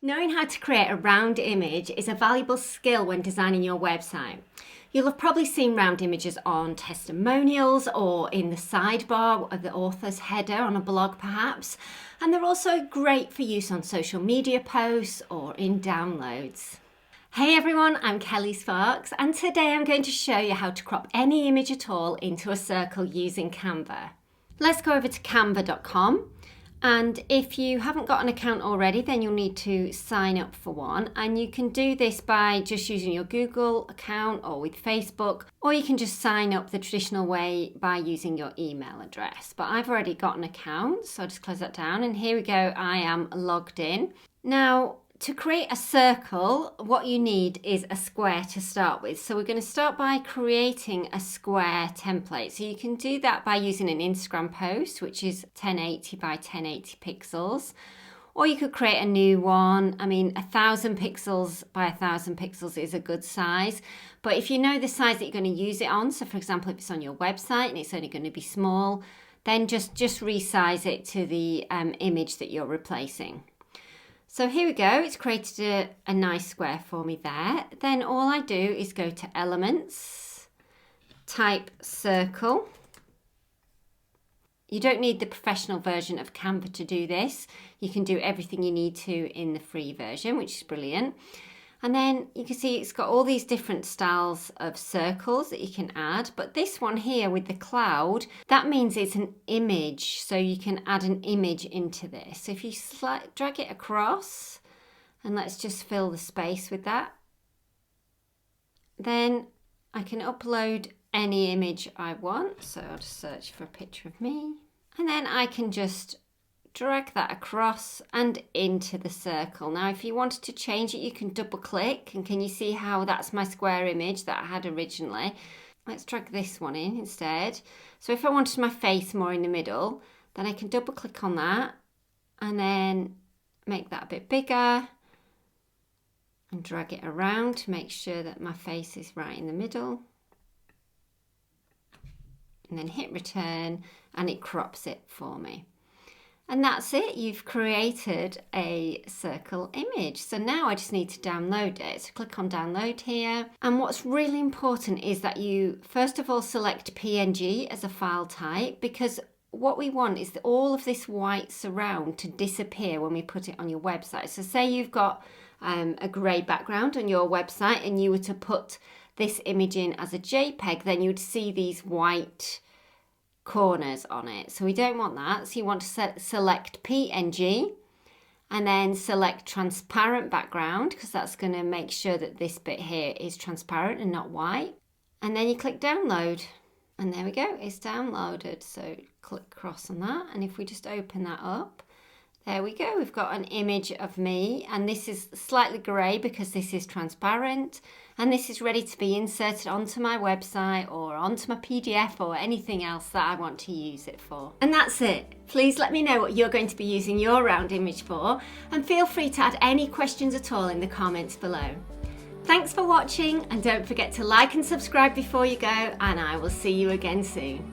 Knowing how to create a round image is a valuable skill when designing your website. You'll have probably seen round images on testimonials or in the sidebar of the author's header on a blog perhaps, and they're also great for use on social media posts or in downloads. Hey everyone, I'm Kelly Sparks, and today I'm going to show you how to crop any image at all into a circle using Canva. Let's go over to canva.com. And if you haven't got an account already, then you'll need to sign up for one. And you can do this by just using your Google account or with Facebook, or you can just sign up the traditional way by using your email address. But I've already got an account, so I'll just close that down. And here we go, I am logged in. Now, to create a circle, what you need is a square to start with. So we're going to start by creating a square template. So you can do that by using an Instagram post, which is 1080 by 1080 pixels. Or you could create a new one. I mean, 1000 pixels by 1000 pixels is a good size. But if you know the size that you're going to use it on, so for example, if it's on your website and it's only going to be small, then just resize it to the image that you're replacing. So here we go, it's created a nice square for me there. Then all I do is go to Elements, type Circle. You don't need the professional version of Canva to do this. You can do everything you need to in the free version, which is brilliant. And then you can see it's got all these different styles of circles that you can add. But this one here with the cloud, that means it's an image. So you can add an image into this. So if you drag it across, and let's just fill the space with that. Then I can upload any image I want. So I'll just search for a picture of me. And then I can just drag that across and into the circle. Now if you wanted to change it, you can double click, and can you see how that's my square image that I had originally? Let's drag this one in instead. So if I wanted my face more in the middle, then I can double click on that and then make that a bit bigger and drag it around to make sure that my face is right in the middle. And then hit return and it crops it for me. And that's it, you've created a circle image. So now I just need to download it. So click on download here. And what's really important is that you first of all select PNG as a file type, because what we want is all of this white surround to disappear when we put it on your website. So say you've got a grey background on your website and you were to put this image in as a JPEG, then you'd see these white corners on it. So we don't want that. So you want to select PNG and then select transparent background, because that's going to make sure that this bit here is transparent and not white. And then you click download and there we go, it's downloaded. So click cross on that, and if we just open that up, there we go, we've got an image of me, and this is slightly grey because this is transparent, and this is ready to be inserted onto my website or onto my PDF or anything else that I want to use it for. And that's it. Please let me know what you're going to be using your round image for, and feel free to add any questions at all in the comments below. Thanks for watching, and don't forget to like and subscribe before you go, and I will see you again soon.